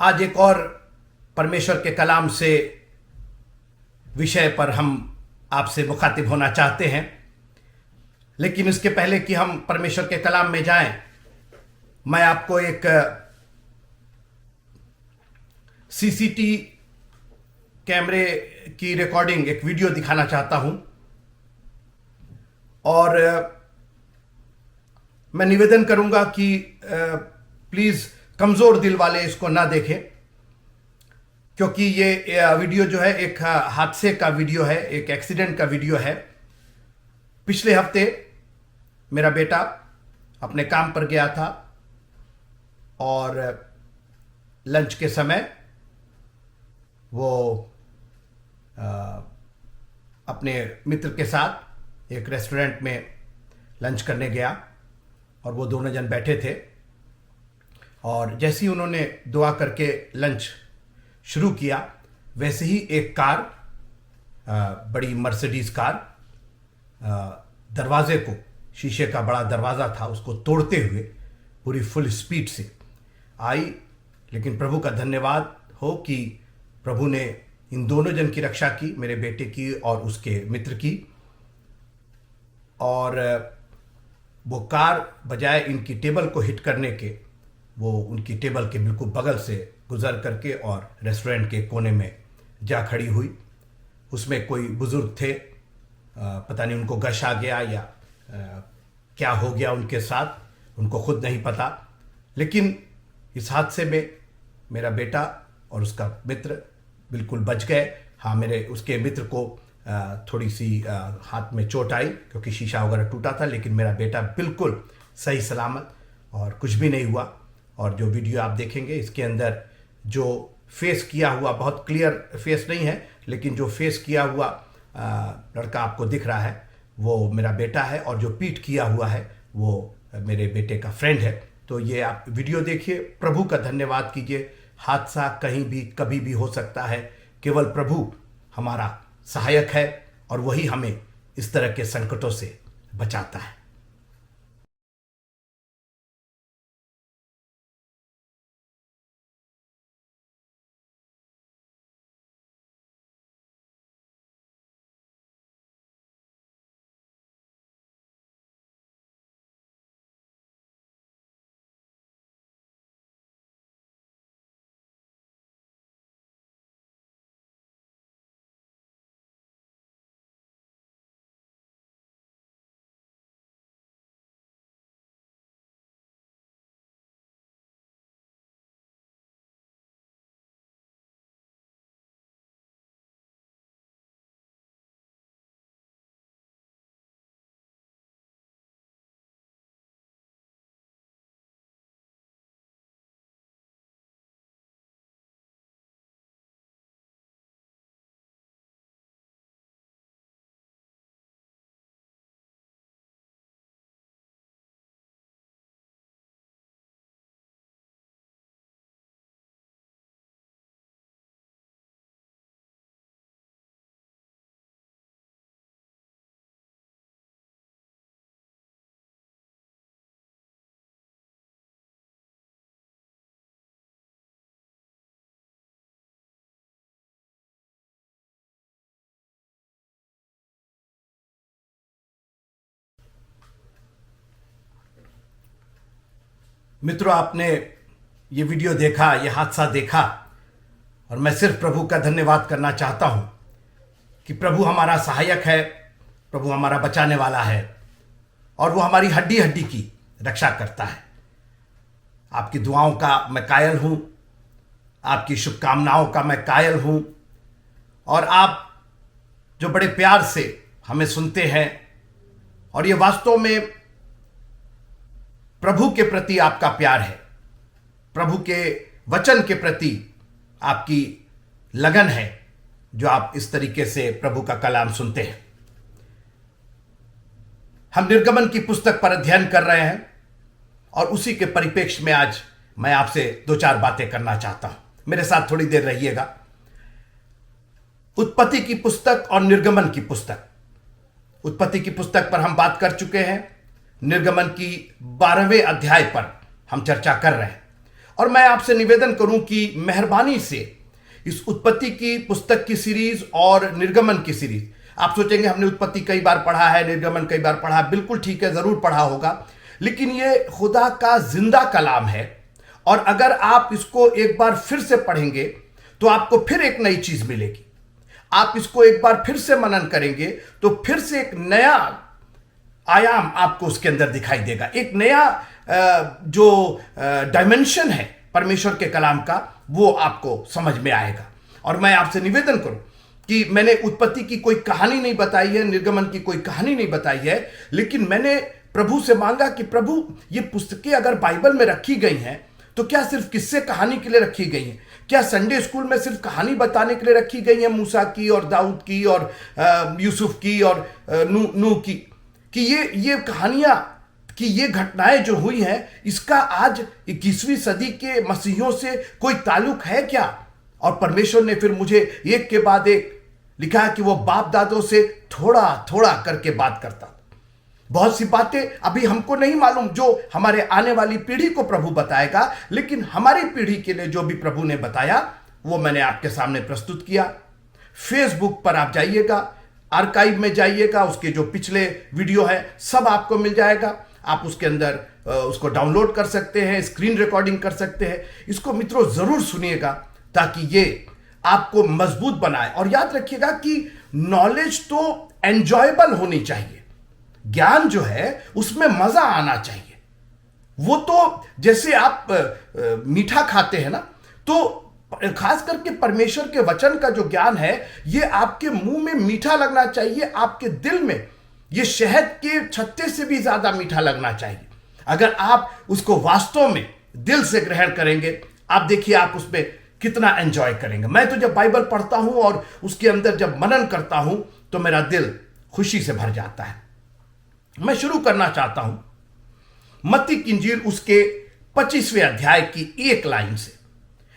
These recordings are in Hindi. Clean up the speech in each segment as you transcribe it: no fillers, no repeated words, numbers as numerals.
आज एक और परमेश्वर के कलाम से विषय पर हम आपसे मुखातिब होना चाहते हैं। लेकिन इसके पहले कि हम परमेश्वर के कलाम में जाएं, मैं आपको एक सीसीटी कैमरे की रिकॉर्डिंग, एक वीडियो दिखाना चाहता हूं। और मैं निवेदन करूंगा कि प्लीज़ कमज़ोर दिल वाले इसको ना देखें, क्योंकि ये वीडियो जो है एक हादसे का वीडियो है, एक एक्सीडेंट का वीडियो है। पिछले हफ्ते मेरा बेटा अपने काम पर गया था और लंच के समय वो अपने मित्र के साथ एक रेस्टोरेंट में लंच करने गया और वो दोनों जन बैठे थे। और जैसे ही उन्होंने दुआ करके लंच शुरू किया, वैसे ही एक कार, बड़ी मर्सिडीज कार, दरवाजे को, शीशे का बड़ा दरवाज़ा था, उसको तोड़ते हुए पूरी फुल स्पीड से आई। लेकिन प्रभु का धन्यवाद हो कि प्रभु ने इन दोनों जन की रक्षा की, मेरे बेटे की और उसके मित्र की। और वो कार बजाय इनकी टेबल को हिट करने के, वो उनकी टेबल के बिल्कुल बगल से गुजर करके और रेस्टोरेंट के कोने में जा खड़ी हुई। उसमें कोई बुज़ुर्ग थे, पता नहीं उनको गश आ गया या क्या हो गया उनके साथ, उनको खुद नहीं पता। लेकिन इस हादसे में मेरा बेटा और उसका मित्र बिल्कुल बच गए। हाँ, उसके मित्र को थोड़ी सी हाथ में चोट आई क्योंकि शीशा वगैरह टूटा था, लेकिन मेरा बेटा बिल्कुल सही सलामत और कुछ भी नहीं हुआ। और जो वीडियो आप देखेंगे, इसके अंदर जो फेस किया हुआ, बहुत क्लियर फेस नहीं है, लेकिन जो फेस किया हुआ लड़का आपको दिख रहा है वो मेरा बेटा है, और जो पीट किया हुआ है वो मेरे बेटे का फ्रेंड है। तो ये आप वीडियो देखिए, प्रभु का धन्यवाद कीजिए। हादसा कहीं भी कभी भी हो सकता है, केवल प्रभु हमारा सहायक है और वही हमें इस तरह के संकटों से बचाता है। मित्रों, आपने ये वीडियो देखा, ये हादसा देखा, और मैं सिर्फ प्रभु का धन्यवाद करना चाहता हूँ कि प्रभु हमारा सहायक है, प्रभु हमारा बचाने वाला है और वो हमारी हड्डी हड्डी की रक्षा करता है। आपकी दुआओं का मैं कायल हूँ, आपकी शुभकामनाओं का मैं कायल हूँ, और आप जो बड़े प्यार से हमें सुनते हैं, और ये वास्तव में प्रभु के प्रति आपका प्यार है, प्रभु के वचन के प्रति आपकी लगन है, जो आप इस तरीके से प्रभु का कलाम सुनते हैं। हम निर्गमन की पुस्तक पर अध्ययन कर रहे हैं और उसी के परिप्रेक्ष्य में आज मैं आपसे दो चार बातें करना चाहता हूं। मेरे साथ थोड़ी देर रहिएगा। उत्पत्ति की पुस्तक और निर्गमन की पुस्तक। उत्पत्ति की पुस्तक पर हम बात कर चुके हैं, निर्गमन की 12वें अध्याय पर हम चर्चा कर रहे हैं। और मैं आपसे निवेदन करूं कि मेहरबानी से इस उत्पत्ति की पुस्तक की सीरीज और निर्गमन की सीरीज, आप सोचेंगे हमने उत्पत्ति कई बार पढ़ा है, निर्गमन कई बार पढ़ा है, बिल्कुल ठीक है, जरूर पढ़ा होगा, लेकिन ये खुदा का जिंदा कलाम है और अगर आप इसको एक बार फिर से पढ़ेंगे तो आपको फिर एक नई चीज मिलेगी। आप इसको एक बार फिर से मनन करेंगे तो फिर से एक नया आयाम आपको उसके अंदर दिखाई देगा, एक नया जो डायमेंशन है परमेश्वर के कलाम का, वो आपको समझ में आएगा। और मैं आपसे निवेदन करूं कि मैंने उत्पत्ति की कोई कहानी नहीं बताई है, निर्गमन की कोई कहानी नहीं बताई है, लेकिन मैंने प्रभु से मांगा कि प्रभु ये पुस्तकें अगर बाइबल में रखी गई हैं तो क्या सिर्फ किस्से कहानी के लिए रखी गई हैं? क्या संडे स्कूल में सिर्फ कहानी बताने के लिए रखी गई है, मूसा की और दाऊद की और यूसुफ की और नूह की, कि ये कहानियां, कि ये घटनाएं जो हुई हैं इसका आज 21वीं सदी के मसीहियों से कोई ताल्लुक है क्या? और परमेश्वर ने फिर मुझे एक के बाद एक लिखा है कि वो बाप दादों से थोड़ा थोड़ा करके बात करता। बहुत सी बातें अभी हमको नहीं मालूम जो हमारे आने वाली पीढ़ी को प्रभु बताएगा, लेकिन हमारी पीढ़ी के लिए जो भी प्रभु ने बताया वो मैंने आपके सामने प्रस्तुत किया। फेसबुक पर आप जाइएगा, आर्काइव में जाइएगा, उसके जो पिछले वीडियो है सब आपको मिल जाएगा। आप उसके अंदर उसको डाउनलोड कर सकते हैं, स्क्रीन रिकॉर्डिंग कर सकते हैं। इसको मित्रों जरूर सुनिएगा ताकि ये आपको मजबूत बनाए। और याद रखिएगा कि नॉलेज तो एंजॉयबल होनी चाहिए, ज्ञान जो है उसमें मजा आना चाहिए। वो तो जैसे आप मीठा खाते हैं ना, तो खास करके परमेश्वर के वचन का जो ज्ञान है ये आपके मुंह में मीठा लगना चाहिए, आपके दिल में ये शहद के छत्ते से भी ज्यादा मीठा लगना चाहिए। अगर आप उसको वास्तव में दिल से ग्रहण करेंगे, आप देखिए आप उसमें कितना एंजॉय करेंगे। मैं तो जब बाइबल पढ़ता हूं और उसके अंदर जब मनन करता हूं तो मेरा दिल खुशी से भर जाता है। मैं शुरू करना चाहता हूं मत्ती की इंजील उसके 25वें अध्याय की एक लाइन से।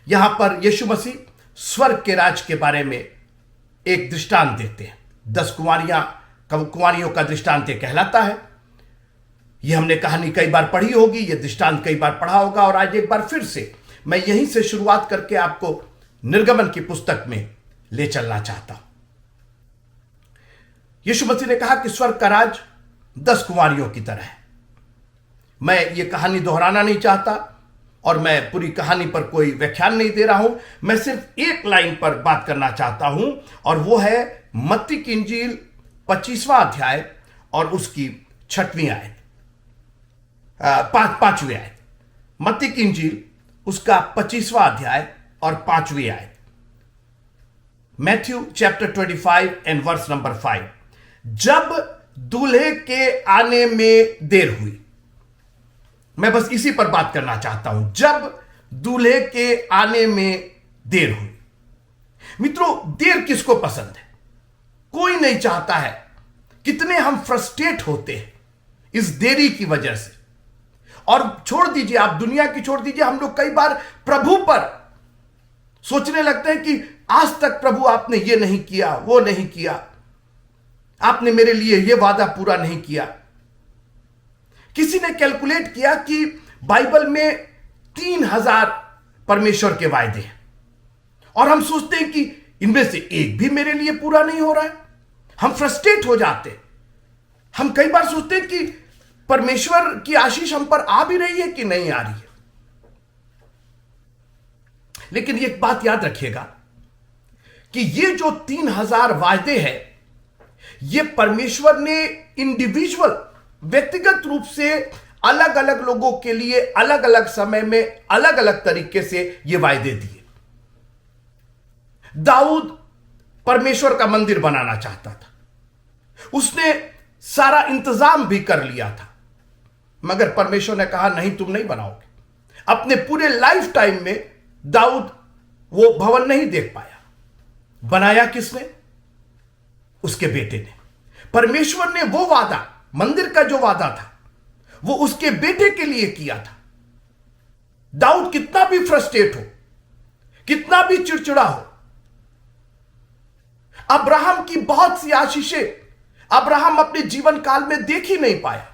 यहां पर यीशु मसीह स्वर्ग के राज के बारे में एक दृष्टांत देते हैं। 10 कुंवारियों का दृष्टांत कहलाता है। यह हमने कहानी कई बार पढ़ी होगी, यह दृष्टांत कई बार पढ़ा होगा, और आज एक बार फिर से मैं यहीं से शुरुआत करके आपको निर्गमन की पुस्तक में ले चलना चाहता हूं। यीशु मसीह ने कहा कि स्वर्ग का राज 10 कुंवारियों की तरह है। मैं ये कहानी दोहराना नहीं चाहता और मैं पूरी कहानी पर कोई व्याख्यान नहीं दे रहा हूं। मैं सिर्फ एक लाइन पर बात करना चाहता हूं और वो है मत्ती की इंजील 25वां अध्याय और उसकी 6वीं आयत, 5वीं आयत। मत्ती की इंजील उसका 25वां अध्याय और 5वीं आयत। Matthew chapter 25 and verse number 5। जब दूल्हे के आने में देर हुई, मैं बस इसी पर बात करना चाहता हूं। जब दूल्हे के आने में देर हुई। मित्रों, देर किसको पसंद है? कोई नहीं चाहता है। कितने हम फ्रस्ट्रेट होते हैं इस देरी की वजह से। और छोड़ दीजिए, आप दुनिया की छोड़ दीजिए, हम लोग कई बार प्रभु पर सोचने लगते हैं कि आज तक प्रभु आपने ये नहीं किया, वो नहीं किया, आपने मेरे लिए ये वादा पूरा नहीं किया। किसी ने कैलकुलेट किया कि बाइबल में 3000 परमेश्वर के वायदे हैं और हम सोचते हैं कि इनमें से एक भी मेरे लिए पूरा नहीं हो रहा है। हम फ्रस्ट्रेट हो जाते हैं। हम कई बार सोचते हैं कि परमेश्वर की आशीष हम पर आ भी रही है कि नहीं आ रही है। लेकिन एक बात याद रखिएगा कि ये जो 3000 वायदे हैं, ये परमेश्वर ने इंडिविजुअल, व्यक्तिगत रूप से अलग अलग लोगों के लिए अलग अलग समय में अलग अलग तरीके से ये वायदे दिए। दाऊद परमेश्वर का मंदिर बनाना चाहता था, उसने सारा इंतजाम भी कर लिया था, मगर परमेश्वर ने कहा नहीं, तुम नहीं बनाओगे। अपने पूरे लाइफ टाइम में दाऊद वो भवन नहीं देख पाया। बनाया किसने? उसके बेटे ने। परमेश्वर ने वो वादा, मंदिर का जो वादा था, वो उसके बेटे के लिए किया था। दाऊद कितना भी फ्रस्ट्रेट हो, कितना भी चिड़चिड़ा हो, अब्राहम की बहुत सी आशीषें अब्राहम अपने जीवन काल में देख ही नहीं पाया।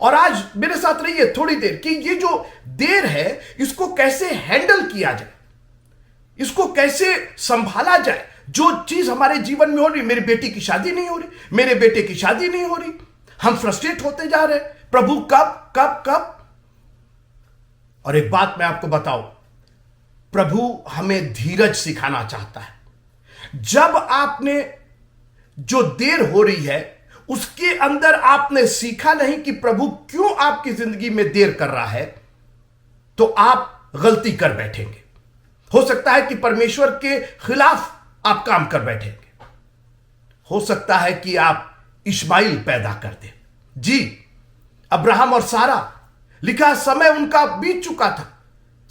और आज मेरे साथ रहिए थोड़ी देर कि ये जो देर है इसको कैसे हैंडल किया जाए, इसको कैसे संभाला जाए। जो चीज हमारे जीवन में हो रही, मेरी बेटी की शादी नहीं हो रही, मेरे बेटे की शादी नहीं हो रही, हम फ्रस्ट्रेट होते जा रहे हैं, प्रभु कब कब कब। और एक बात मैं आपको बताऊं, प्रभु हमें धीरज सिखाना चाहता है। जब आपने जो देर हो रही है उसके अंदर आपने सीखा नहीं कि प्रभु क्यों आपकी जिंदगी में देर कर रहा है, तो आप गलती कर बैठेंगे। हो सकता है कि परमेश्वर के खिलाफ आप काम कर बैठेंगे। हो सकता है कि आप इश्माइल पैदा कर दें। जी, अब्राहम और सारा, लिखा समय उनका बीत चुका था।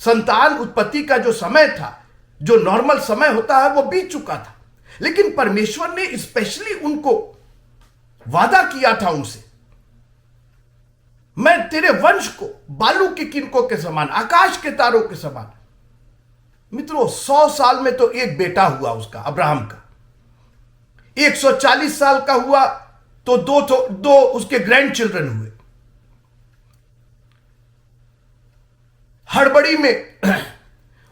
संतान उत्पत्ति का जो समय था, जो नॉर्मल समय होता है, वो बीत चुका था। लेकिन परमेश्वर ने स्पेशली उनको वादा किया था उनसे, मैं तेरे वंश को बालू के किनकों के समान, आकाश के तारों के समान। मित्रों, 100 साल में तो एक बेटा हुआ उसका, अब्राहम का। 140 साल का हुआ तो दो उसके ग्रैंड चिल्ड्रन हुए। हड़बड़ी में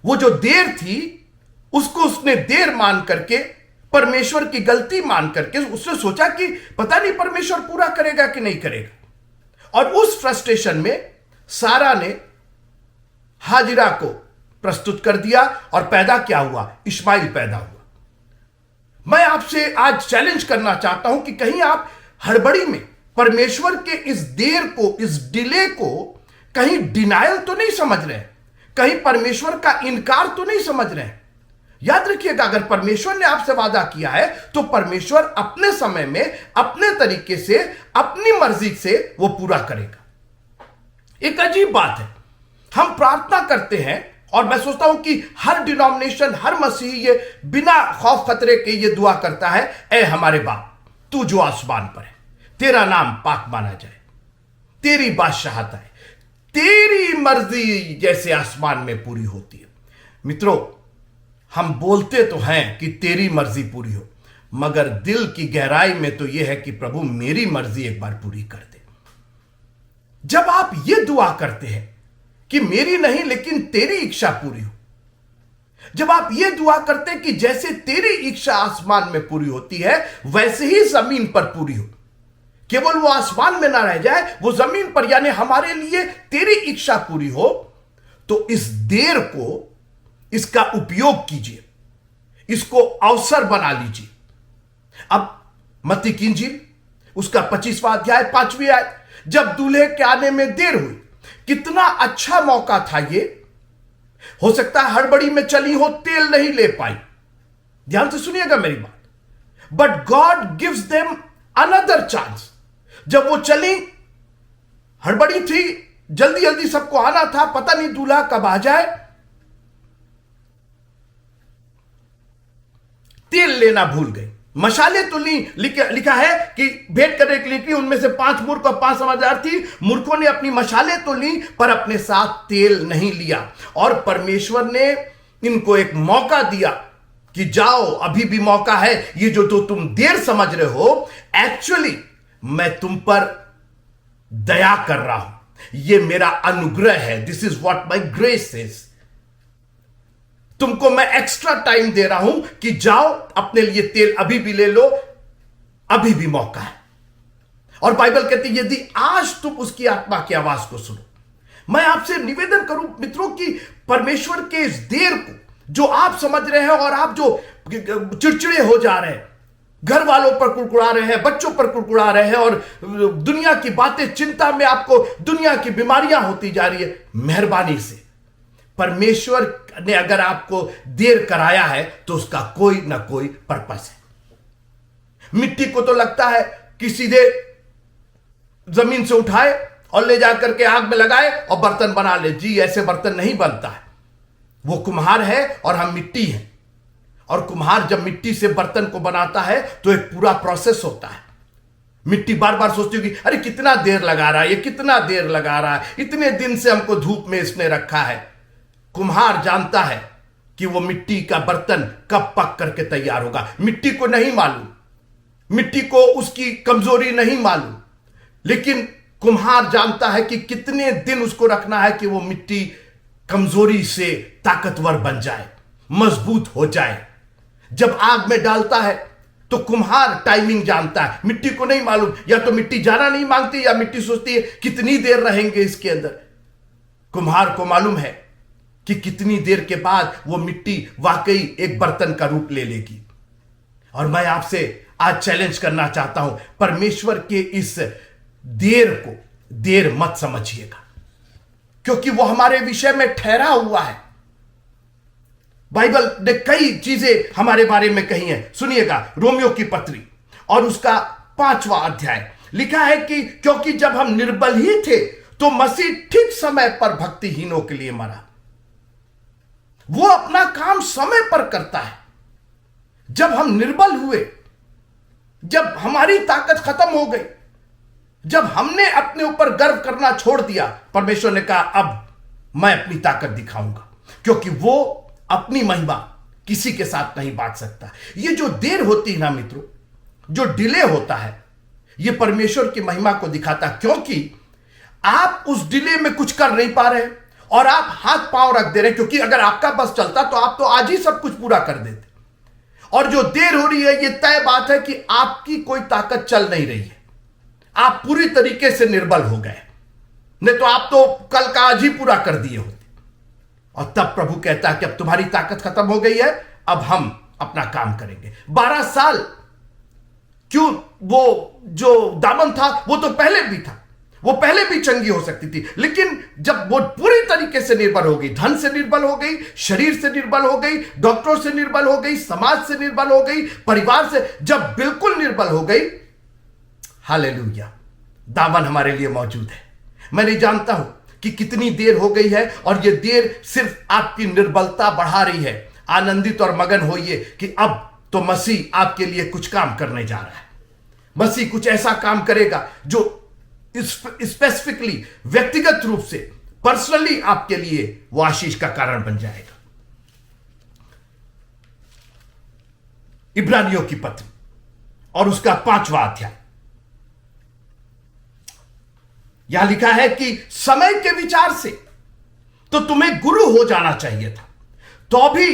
वो जो देर थी उसको उसने देर मान करके, परमेश्वर की गलती मान करके उसने सोचा कि पता नहीं परमेश्वर पूरा करेगा कि नहीं करेगा। और उस फ्रस्ट्रेशन में सारा ने हाजिरा को प्रस्तुत कर दिया और पैदा क्या हुआ? इश्माइल पैदा हुआ। मैं आपसे आज चैलेंज करना चाहता हूं कि कहीं आप हड़बड़ी में परमेश्वर के इस देर को, इस डिले को कहीं डिनायल तो नहीं समझ रहे हैं, कहीं परमेश्वर का इनकार तो नहीं समझ रहे हैं। याद रखिएगा, अगर परमेश्वर ने आपसे वादा किया है तो परमेश्वर अपने समय में, अपने तरीके से, अपनी मर्जी से वो पूरा करेगा। एक अजीब बात है, हम प्रार्थना करते हैं और मैं सोचता हूं कि हर डिनोमिनेशन, हर मसीह ये बिना खौफ खतरे के ये दुआ करता है, ऐ हमारे बाप तू जो आसमान पर है, तेरा नाम पाक माना जाए, तेरी बादशाहत आए, तेरी मर्जी जैसे आसमान में पूरी होती है। मित्रों, हम बोलते तो हैं कि तेरी मर्जी पूरी हो, मगर दिल की गहराई में तो यह है कि प्रभु मेरी मर्जी एक बार पूरी कर दे। जब आप यह दुआ करते हैं कि मेरी नहीं लेकिन तेरी इच्छा पूरी हो, जब आप यह दुआ करते हैं कि जैसे तेरी इच्छा आसमान में पूरी होती है वैसे ही जमीन पर पूरी हो, केवल वो आसमान में ना रह जाए, वो जमीन पर, यानी हमारे लिए तेरी इच्छा पूरी हो, तो इस देर को, इसका उपयोग कीजिए, इसको अवसर बना लीजिए। अब मत्ती की इंजील उसका 25वां अध्याय 5वीं आयत, जब दूल्हे के आने में देर हुई, कितना अच्छा मौका था ये। हो सकता है हड़बड़ी में चली हो, तेल नहीं ले पाई। ध्यान से सुनिएगा मेरी बात। But God gives them another chance. जब वो चली, हड़बड़ी थी, जल्दी जल्दी सबको आना था, पता नहीं दूल्हा कब आ जाए, तेल लेना भूल गई। मशाले तो ली, लिखा है कि भेंट करने के लिए की, उनमें से 5 मूर्ख और 5 समझदार थी। मूर्खों ने अपनी मशाले तो ली पर अपने साथ तेल नहीं लिया, और परमेश्वर ने इनको एक मौका दिया कि जाओ, अभी भी मौका है। ये जो तो तुम देर समझ रहे हो, एक्चुअली मैं तुम पर दया कर रहा हूं, ये मेरा अनुग्रह है। This is what my grace is. तुमको मैं एक्स्ट्रा टाइम दे रहा हूं कि जाओ, अपने लिए तेल अभी भी ले लो, अभी भी मौका है। और बाइबल कहती है यदि आज तुम उसकी आत्मा की आवाज को सुनो। मैं आपसे निवेदन करूं मित्रों कि परमेश्वर के इस देर को जो आप समझ रहे हैं, और आप जो चिड़चिड़े हो जा रहे हैं, घर वालों पर कुड़कुड़ा रहे हैं, बच्चों पर कुड़कुड़ा रहे हैं, और दुनिया की बातें, चिंता में आपको दुनिया की बीमारियां होती जा रही है, मेहरबानी से परमेश्वर ने अगर आपको देर कराया है तो उसका कोई ना कोई पर्पस है। मिट्टी को तो लगता है कि सीधे जमीन से उठाए और ले जाकर के आग में लगाए और बर्तन बना ले। जी, ऐसे बर्तन नहीं बनता है। वो कुम्हार है और हम मिट्टी हैं, और कुम्हार जब मिट्टी से बर्तन को बनाता है तो एक पूरा प्रोसेस होता है। मिट्टी बार बार सोचती होगी, अरे कितना देर लगा रहा है, ये कितना देर लगा रहा है, इतने दिन से हमको धूप में इसने रखा है। कुम्हार जानता है कि वो मिट्टी का बर्तन कब पक करके तैयार होगा। मिट्टी को नहीं मालूम, मिट्टी को उसकी कमजोरी नहीं मालूम, लेकिन कुम्हार जानता है कि कितने दिन उसको रखना है कि वो मिट्टी कमजोरी से ताकतवर बन जाए, मजबूत हो जाए। जब आग में डालता है तो कुम्हार टाइमिंग जानता है, मिट्टी को नहीं मालूम, या तो मिट्टी जाना नहीं मांगती या मिट्टी सोचती है कितनी देर रहेंगे इसके अंदर। कुम्हार को मालूम है कि कितनी देर के बाद वो मिट्टी वाकई एक बर्तन का रूप ले लेगी। और मैं आपसे आज चैलेंज करना चाहता हूं, परमेश्वर के इस देर को देर मत समझिएगा, क्योंकि वो हमारे विषय में ठहरा हुआ है। बाइबल ने कई चीजें हमारे बारे में कही हैं। सुनिएगा, रोमियो की पत्री और उसका 5वां अध्याय लिखा है कि क्योंकि जब हम निर्बल ही थे तो मसीह ठीक समय पर भक्तिहीनों के लिए मरा। वो अपना काम समय पर करता है। जब हम निर्बल हुए, जब हमारी ताकत खत्म हो गई, जब हमने अपने ऊपर गर्व करना छोड़ दिया, परमेश्वर ने कहा अब मैं अपनी ताकत दिखाऊंगा, क्योंकि वो अपनी महिमा किसी के साथ नहीं बांट सकता। ये जो देर होती है ना मित्रों, जो डिले होता है, ये परमेश्वर की महिमा को दिखाता, क्योंकि आप उस डिले में कुछ कर नहीं पा रहे और आप हाथ पांव रख दे रहे, क्योंकि अगर आपका बस चलता तो आप तो आज ही सब कुछ पूरा कर देते। और जो देर हो रही है, ये तय बात है कि आपकी कोई ताकत चल नहीं रही है, आप पूरी तरीके से निर्बल हो गए, नहीं तो आप तो कल का आज ही पूरा कर दिए होते। और तब प्रभु कहता है कि अब तुम्हारी ताकत खत्म हो गई है, अब हम अपना काम करेंगे। 12 साल क्यों? वो जो दामन था वो तो पहले भी था, वो पहले भी चंगी हो सकती थी, लेकिन जब वो पूरी तरीके से निर्बल हो गई, धन से निर्बल हो गई, शरीर से निर्बल हो गई, डॉक्टरों से निर्बल हो गई, समाज से निर्बल हो गई, परिवार से जब बिल्कुल निर्बल हो गई, हालेलुया, दामन हमारे लिए मौजूद है। मैं नहीं जानता हूं कि कितनी देर हो गई है, और ये देर सिर्फ आपकी निर्बलता बढ़ा रही है। आनंदित और मगन होइए कि अब तो मसीह आपके लिए कुछ काम करने जा रहा है। मसीह कुछ ऐसा काम करेगा जो स्पेसिफिकली, व्यक्तिगत रूप से, पर्सनली आपके लिए वो आशीष का कारण बन जाएगा। इब्रानियों की पत्री और उसका 5वां अध्याय, यहां लिखा है कि समय के विचार से तो तुम्हें गुरु हो जाना चाहिए था, तो भी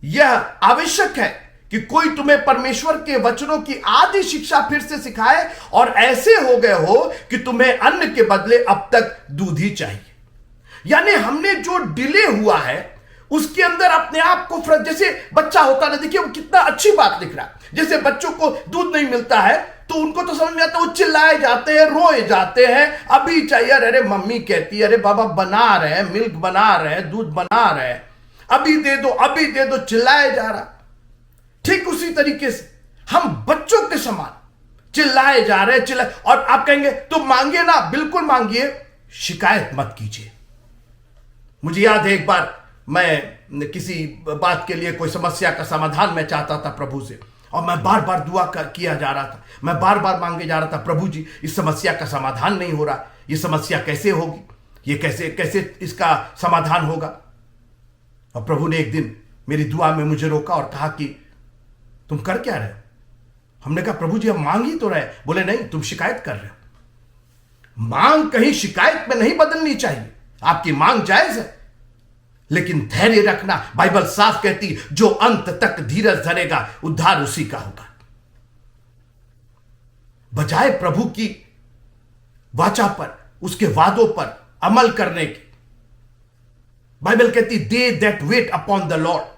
यह आवश्यक है कि कोई तुम्हें परमेश्वर के वचनों की आदि शिक्षा फिर से सिखाए, और ऐसे हो गए हो कि तुम्हें अन्न के बदले अब तक दूध ही चाहिए। यानी हमने जो डिले हुआ है उसके अंदर अपने आप को, जैसे बच्चा होता ना, देखिए वो कितना अच्छी बात लिख रहा है, जैसे बच्चों को दूध नहीं मिलता है तो उनको तो समझ में आता है, वो चिल्लाए जाते हैं, रोए जाते हैं, अभी चाहिए, अरे मम्मी कहती है, अरे बाबा बना रहे हैं, मिल्क बना रहे हैं, दूध बना रहे हैं, अभी दे दो, अभी दे दो, चिल्लाए जा रहा। ठीक उसी तरीके से हम बच्चों के समान चिल्लाए जा रहे हैं, चिल्लाए। और आप कहेंगे तो मांगिए ना, बिल्कुल मांगिए, शिकायत मत कीजिए। मुझे याद है एक बार मैं किसी बात के लिए, कोई समस्या का समाधान मैं चाहता था प्रभु से, और मैं बार बार दुआ किया जा रहा था, मैं बार बार मांगे जा रहा था, प्रभु जी इस समस्या का समाधान नहीं हो रहा, ये समस्या कैसे होगी, ये कैसे इसका समाधान होगा। और प्रभु ने एक दिन मेरी दुआ में मुझे रोका और कहा कि तुम कर क्या रहे हो? हमने कहा प्रभु जी हम मांग ही तो रहे। बोले नहीं, तुम शिकायत कर रहे हो। मांग कहीं शिकायत में नहीं बदलनी चाहिए। आपकी मांग जायज है, लेकिन धैर्य रखना। बाइबल साफ कहती, जो अंत तक धीरज धरेगा उद्धार उसी का होगा। बजाय प्रभु की वाचा पर, उसके वादों पर अमल करने की, बाइबल कहती they that wait upon the Lord,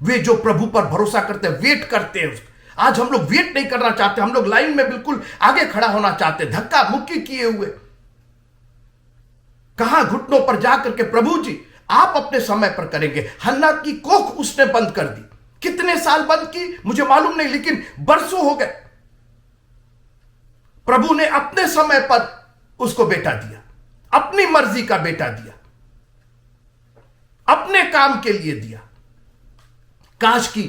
वे जो प्रभु पर भरोसा करते हैं, वेट करते हैं। आज हम लोग वेट नहीं करना चाहते, हम लोग लाइन में बिल्कुल आगे खड़ा होना चाहते, धक्का मुक्की किए हुए, कहां घुटनों पर जाकर के प्रभु जी आप अपने समय पर करेंगे। हन्ना की कोख उसने बंद कर दी। कितने साल बंद की मुझे मालूम नहीं, लेकिन बरसों हो गए। प्रभु ने अपने समय पर उसको बेटा दिया, अपनी मर्जी का बेटा दिया, अपने काम के लिए दिया। काश कि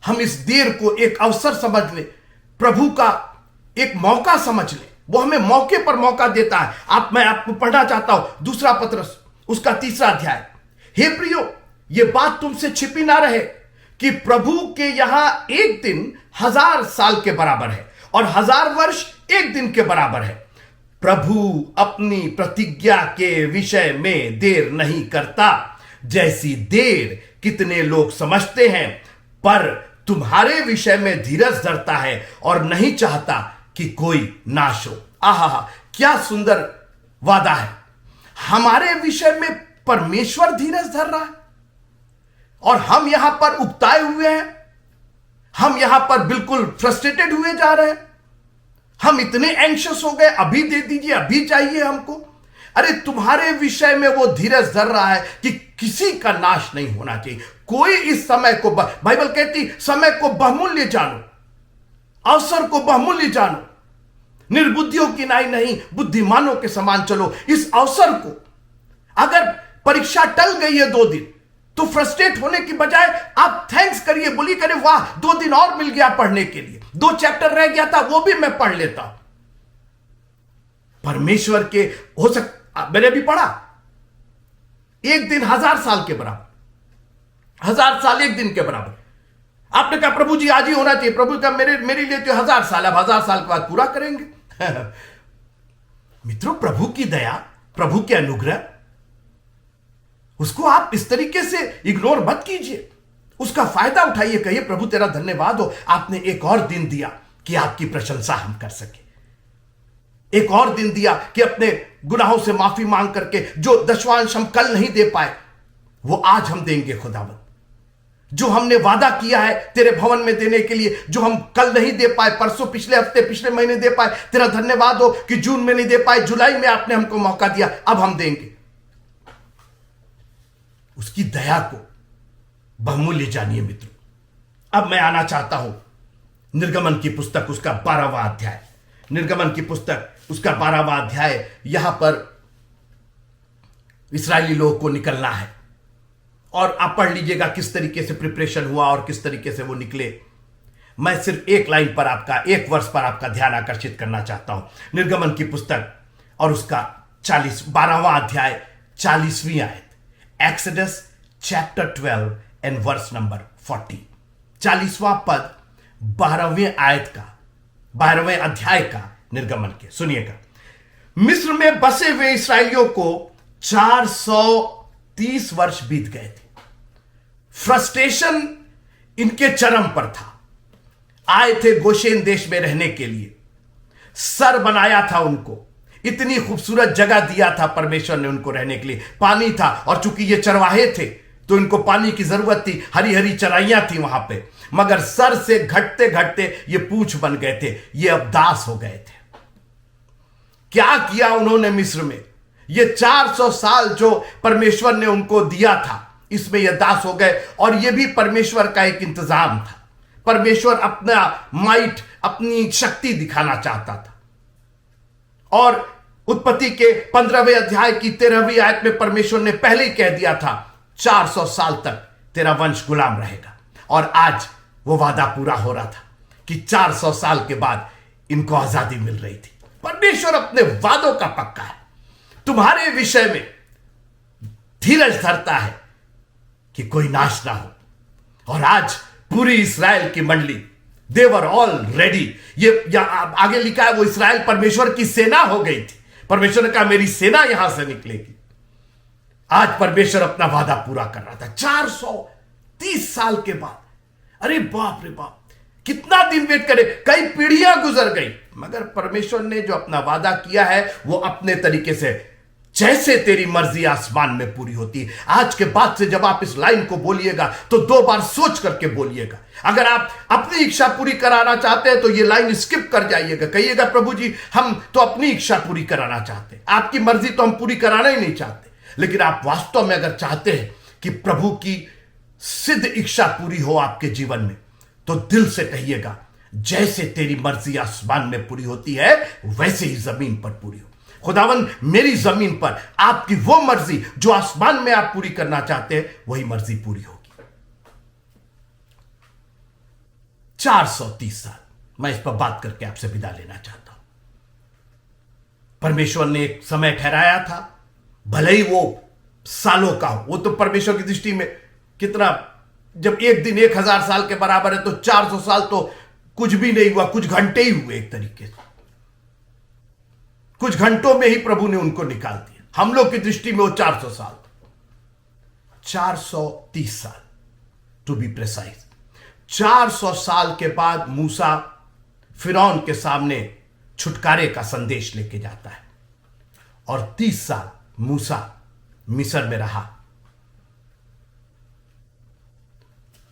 हम इस देर को एक अवसर समझ ले, प्रभु का एक मौका समझ ले। वो हमें मौके पर मौका देता है। मैं आपको पढ़ना चाहता हूं 2 पत्रस उसका 3 अध्याय। हे प्रियो, ये बात तुमसे छिपी ना रहे कि प्रभु के यहां एक दिन 1000 साल के बराबर है और 1000 वर्ष एक दिन के बराबर है। प्रभु अपनी प्रतिज्ञा के विषय में देर नहीं करता, जैसी देर कितने लोग समझते हैं, पर तुम्हारे विषय में धीरज धरता है और नहीं चाहता कि कोई नाश हो। आहा, क्या सुंदर वादा है। हमारे विषय में परमेश्वर धीरज धर रहा है और हम यहां पर उकताए हुए हैं, हम यहां पर बिल्कुल फ्रस्ट्रेटेड हुए जा रहे हैं, हम इतने एंशियस हो गए, अभी दे दीजिए, अभी चाहिए हमको। अरे तुम्हारे विषय में वो धीरज धर रहा है कि किसी का नाश नहीं होना चाहिए। कोई इस समय को, बाइबल कहती समय को बहुमूल्य जानो, अवसर को बहुमूल्य जानो, निर्बुद्धियों की नाई नहीं बुद्धिमानों के समान चलो। इस अवसर को, अगर परीक्षा टल गई है 2 दिन, तो फ्रस्ट्रेट होने की बजाय आप थैंक्स करिए, बोलिए करे वाह 2 दिन और मिल गया पढ़ने के लिए, 2 चैप्टर रह गया था वो भी मैं पढ़ लेता हूं। परमेश्वर के हो मैंने भी पढ़ा, 1 दिन 1000 साल के बराबर, 1000 साल 1 दिन के बराबर। आपने कहा प्रभु जी आज ही होना चाहिए, प्रभु का मेरे लिए तो 1000 साल, अब 1000 साल के बाद पूरा करेंगे। मित्रों, प्रभु की दया, प्रभु के अनुग्रह, उसको आप इस तरीके से इग्नोर मत कीजिए, उसका फायदा उठाइए। कहिए प्रभु तेरा धन्यवाद हो, आपने एक और दिन दिया कि आपकी प्रशंसा हम कर सके, एक और दिन दिया कि अपने गुनाहों से माफी मांग करके जो दशवांश हम कल नहीं दे पाए वो आज हम देंगे। खुदावंद, जो हमने वादा किया है तेरे भवन में देने के लिए, जो हम कल नहीं दे पाए, परसों, पिछले हफ्ते, पिछले महीने दे पाए, तेरा धन्यवाद हो कि जून में नहीं दे पाए, जुलाई में आपने हमको मौका दिया, अब हम देंगे। उसकी दया को बहुमूल्य जानिए मित्रों। अब मैं आना चाहता हूं निर्गमन की पुस्तक, उसका 12वां अध्याय, निर्गमन की पुस्तक उसका 12वां अध्याय। यहां पर इस्राएली लोगों को निकलना है और आप पढ़ लीजिएगा किस तरीके से प्रिपरेशन हुआ और किस तरीके से वो निकले। मैं सिर्फ एक लाइन पर आपका, एक वर्ष पर आपका ध्यान आकर्षित करना चाहता हूं। निर्गमन की पुस्तक और उसका 12वां अध्याय 40वीं आयत, Exodus chapter 12 and verse number 40। 40वां पद 12वें आयत का, 12वें अध्याय का निर्गमन के, सुनिएगा। मिस्र में बसे हुए इस्राएलियों को 430 वर्ष बीत गए थे। फ्रस्ट्रेशन इनके चरम पर था। आए थे गोशेन देश में रहने के लिए, सर बनाया था उनको, इतनी खूबसूरत जगह दिया था परमेश्वर ने उनको रहने के लिए, पानी था, और चूंकि ये चरवाहे थे तो इनको पानी की जरूरत थी, हरी हरी चराइयां थी वहां पे, मगर सर से घटते घटते ये पूंछ बन गए थे, ये अब दास हो गए थे। क्या किया उन्होंने मिस्र में? ये 400 साल जो परमेश्वर ने उनको दिया था, इसमें ये दास हो गए। और ये भी परमेश्वर का एक इंतजाम था। परमेश्वर अपना माइट, अपनी शक्ति दिखाना चाहता था। और उत्पत्ति के 15वें अध्याय की 13वीं आयत में परमेश्वर ने पहले ही कह दिया था 400 साल तक तेरा वंश गुलाम रहेगा। और आज वो वादा पूरा हो रहा था कि 400 साल के बाद इनको आजादी मिल रही थी। परमेश्वर अपने वादों का पक्का है। तुम्हारे विषय में धीरज धरता है कि कोई नाश ना हो। और आज पूरी इस्राएल की मंडली, दे वर ऑल रेडी। ये आगे लिखा है वो इस्राएल परमेश्वर की सेना हो गई थी। परमेश्वर ने कहा मेरी सेना यहां से निकलेगी। आज परमेश्वर अपना वादा पूरा कर रहा था 430 साल के बाद। अरे बाप रे बाप, कितना दिन वेट करे, कई पीढ़ियां गुजर गई, मगर परमेश्वर ने जो अपना वादा किया है वो अपने तरीके से, जैसे तेरी मर्जी आसमान में पूरी होती है। आज के बाद से जब आप इस लाइन को बोलिएगा तो 2 बार सोच करके बोलिएगा। अगर आप अपनी इच्छा पूरी कराना चाहते हैं तो ये लाइन स्किप कर जाइएगा। कहिएगा प्रभु जी हम तो अपनी इच्छा पूरी कराना चाहते हैं, आपकी मर्जी तो हम पूरी कराना ही नहीं चाहते। लेकिन आप वास्तव में अगर चाहते हैं कि प्रभु की सिद्ध इच्छा पूरी हो आपके जीवन में, तो दिल से कहिएगा जैसे तेरी मर्जी आसमान में पूरी होती है वैसे ही जमीन पर पूरी हो। खुदावन मेरी जमीन पर आपकी वो मर्जी जो आसमान में आप पूरी करना चाहते हैं वही मर्जी पूरी होगी। 430 साल मैं इस पर बात करके आपसे विदा लेना चाहता हूं। परमेश्वर ने एक समय ठहराया था, भले ही वो सालों का हो, वो तो परमेश्वर की दृष्टि में कितना, जब एक दिन 1000 साल के बराबर है तो 400 साल तो कुछ भी नहीं हुआ, कुछ घंटे ही हुए एक तरीके से। कुछ घंटों में ही प्रभु ने उनको निकाल दिया। हम लोग की दृष्टि में वो 400 साल, 430 साल टू बी प्रिसाइज। 400 साल के बाद मूसा फिरौन के सामने छुटकारे का संदेश लेके जाता है और 30 साल मूसा मिस्र में रहा।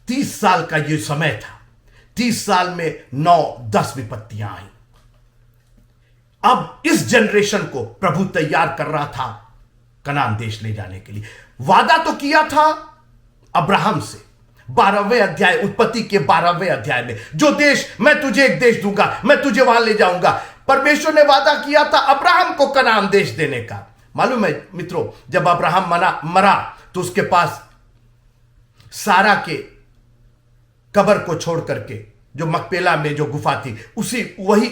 30 साल का यह समय था। 30 साल में 9-10 विपत्तियां आई। अब इस जनरेशन को प्रभु तैयार कर रहा था कनान देश ले जाने के लिए। वादा तो किया था अब्राहम से 12वें अध्याय, उत्पत्ति के 12वें अध्याय में, जो देश मैं तुझे एक देश दूंगा, मैं तुझे वहां ले जाऊंगा। परमेश्वर ने वादा किया था अब्राहम को कनान देश देने का। मालूम है मित्रों, जब अब्राहम मरा तो उसके पास सारा के कब्र को छोड़ करके जो मकपेला में जो गुफा थी,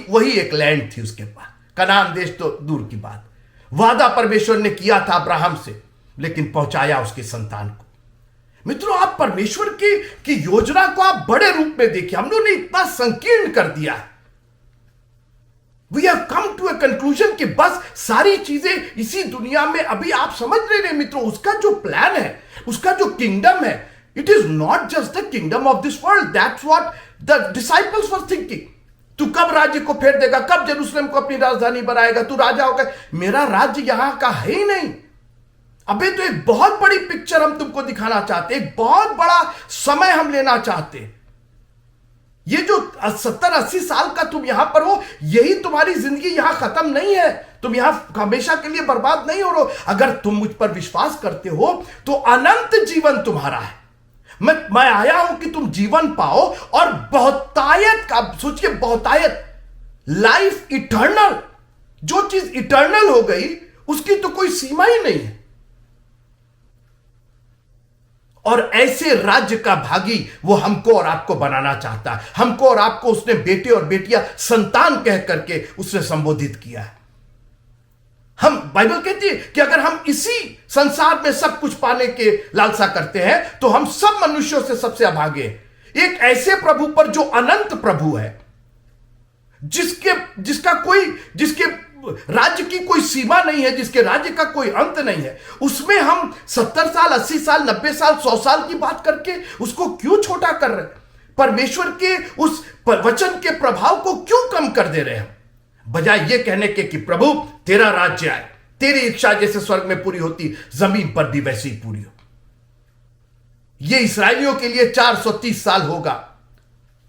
वही एक लैंड थी उसके पास। कनान देश तो दूर की बात। वादा परमेश्वर ने किया था अब्राहम से, लेकिन पहुंचाया उसके संतान को। मित्रों, आप परमेश्वर की योजना को आप बड़े रूप में देखिए। हम लोगों ने इतना संकीर्ण कर दिया है। We have come to a conclusion कि बस सारी चीजें इसी दुनिया में, अभी आप समझ रहे हैं मित्रों, उसका जो प्लान है, उसका जो किंगडम है, it is not just the kingdom of this world. That's what the disciples were thinking. तू कब राज्य को फेर देगा, कब जेरूशलेम को अपनी राजधानी बनाएगा, तू राजा होगा। मेरा राज्य यहां का है ही नहीं। अबे तो एक बहुत बड़ी पिक्चर हम तुमको दिखाना चाहते, एक बहुत बड़ा समय हम लेना चाहते। ये जो 70-80 साल का तुम यहां पर हो, यही तुम्हारी जिंदगी यहां खत्म नहीं है। तुम यहां हमेशा के लिए बर्बाद नहीं हो रहे हो। अगर तुम मुझ पर विश्वास करते हो तो अनंत जीवन तुम्हारा है। मैं आया हूं कि तुम जीवन पाओ और बहुतायत का, सोचिए बहुतायत, लाइफ इटर्नल। जो चीज इटर्नल हो गई उसकी तो कोई सीमा ही नहीं है। और ऐसे राज्य का भागी वो हमको और आपको बनाना चाहता है। हमको और आपको उसने बेटे और बेटियां, संतान कह करके उसने संबोधित किया है। हम, बाइबल कहती है कि अगर हम इसी संसार में सब कुछ पाने के लालसा करते हैं तो हम सब मनुष्यों से सबसे अभागे हैं। एक ऐसे प्रभु पर जो अनंत प्रभु है, जिसके राज्य की कोई सीमा नहीं है, जिसके राज्य का कोई अंत नहीं है, उसमें हम 70 साल, 80 साल, 90 साल, 100 साल की बात करके उसको क्यों छोटा कर रहे हैं? परमेश्वर के उस वचन के प्रभाव को क्यों कम कर दे रहे हैं? बजाय ये कहने के कि प्रभु तेरा राज्य आए, तेरी इच्छा जैसे स्वर्ग में पूरी होती जमीन पर भी वैसी ही पूरी हो। यह इसराइलियों के लिए 430 साल होगा।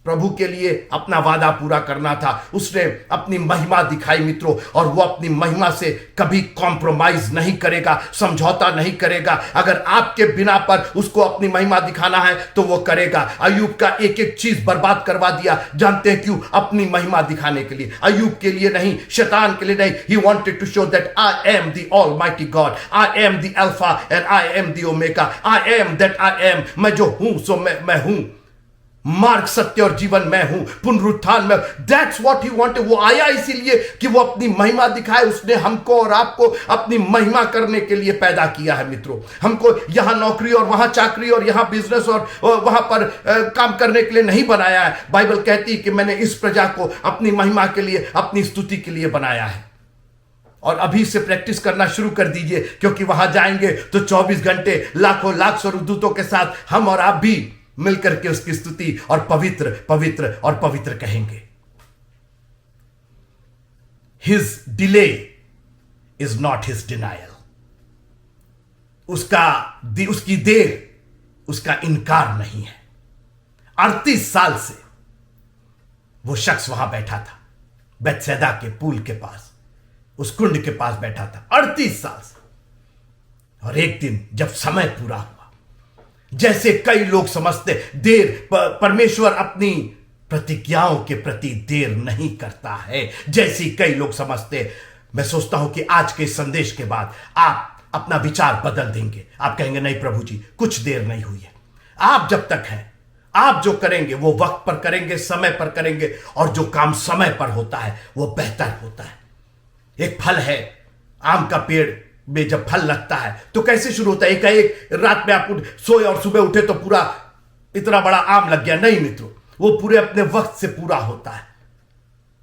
प्रभु के लिए अपना वादा पूरा करना था। उसने अपनी महिमा दिखाई मित्रों, और वो अपनी महिमा से कभी कॉम्प्रोमाइज नहीं करेगा, समझौता नहीं करेगा। अगर आपके बिना पर उसको अपनी महिमा दिखाना है तो वो करेगा। अय्यूब का एक एक चीज बर्बाद करवा दिया, जानते हैं क्यों? अपनी महिमा दिखाने के लिए। अय्यूब के लिए नहीं, शैतान के लिए नहीं। He wanted to show that I am the almighty God, I am the alpha and I am the omega, I am that I am. मैं जो हूं सो मैं हूं। मार्ग, सत्य और जीवन मैं हूं, पुनरुत्थान में। That's what he wanted. वो आया इसीलिए कि वो अपनी महिमा दिखाए। उसने हमको और आपको अपनी महिमा करने के लिए पैदा किया है मित्रों। हमको यहां नौकरी और वहां चाकरी और यहां बिजनेस और वहां पर काम करने के लिए नहीं बनाया है। बाइबल कहती है कि मैंने इस प्रजा को अपनी महिमा के लिए, अपनी स्तुति के लिए बनाया है। और अभी से प्रैक्टिस करना शुरू कर दीजिए, क्योंकि वहां जाएंगे तो 24 घंटे लाखों लाख स्वर्गदूतों के साथ हम और आप भी मिलकर के उसकी स्तुति और पवित्र पवित्र और पवित्र कहेंगे। His delay is not his denial. उसकी देर उसका इनकार नहीं है। 38 साल से वो शख्स वहां बैठा था, बैतसैदा के पूल के पास, उस कुंड के पास बैठा था 38 साल से। और एक दिन जब समय पूरा हुआ, जैसे कई लोग समझते देर, परमेश्वर अपनी प्रतिज्ञाओं के प्रति देर नहीं करता है जैसी कई लोग समझते। मैं सोचता हूं कि आज के संदेश के बाद आप अपना विचार बदल देंगे। आप कहेंगे नहीं प्रभु जी, कुछ देर नहीं हुई है। आप जब तक हैं, आप जो करेंगे वो वक्त पर करेंगे, समय पर करेंगे, और जो काम समय पर होता है वो बेहतर होता है। एक फल है, आम का पेड़ में जब फल लगता है तो कैसे शुरू होता है? एक रात में आप सोए और सुबह उठे तो पूरा इतना बड़ा आम लग गया। नहीं मित्रों, वो पूरे अपने वक्त से पूरा होता है।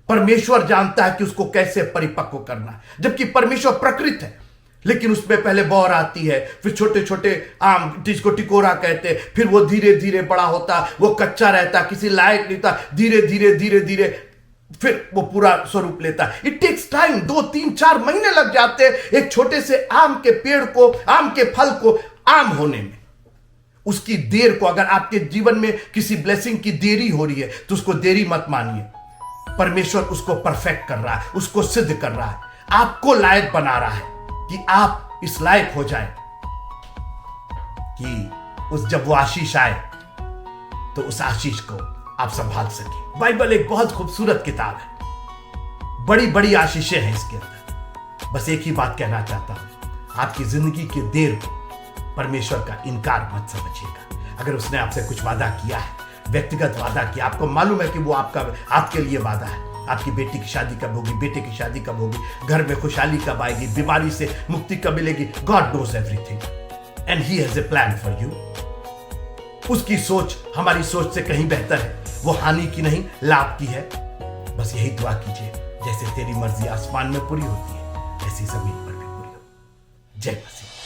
परमेश्वर जानता है कि उसको कैसे परिपक्व करना है, जबकि परमेश्वर प्रकृत है, लेकिन उसमें पहले बौर आती है, फिर छोटे छोटे आम जिसको टिकोरा कहते हैं, फिर वो धीरे धीरे बड़ा होता, वो कच्चा रहता, किसी लायक नहीं था, धीरे धीरे धीरे धीरे फिर वो पूरा स्वरूप लेता है। इट टेक्स टाइम, 2-3-4 महीने लग जाते हैं एक छोटे से आम के पेड़ को, आम के फल को आम होने में। उसकी देर को, अगर आपके जीवन में किसी ब्लेसिंग की देरी हो रही है तो उसको देरी मत मानिए। परमेश्वर उसको परफेक्ट कर रहा है, उसको सिद्ध कर रहा है, आपको लायक बना रहा है कि आप इस लायक हो जाए कि उस जब वो आशीष आए तो उस आशीष को आप संभाल सके। बाइबल एक बहुत खूबसूरत किताब है, बड़ी बड़ी आशीषें हैं इसके अंदर। बस एक ही बात कहना चाहता हूं, आपकी जिंदगी की देर को परमेश्वर का इनकार मत समझिएगा। अगर उसने आपसे कुछ वादा किया है, व्यक्तिगत वादा किया, आपको मालूम है कि वो आपके लिए वादा है, आपकी बेटी की शादी कब होगी, बेटे की शादी कब होगी, घर में खुशहाली कब आएगी, बीमारी से मुक्ति कब मिलेगी, God knows everything and he has a plan for you. उसकी सोच हमारी सोच से कहीं बेहतर है, वो हानि की नहीं लाभ की है। बस यही दुआ कीजिए, जैसे तेरी मर्जी आसमान में पूरी होती है ऐसी जमीन पर भी पूरी हो। जय मसीह।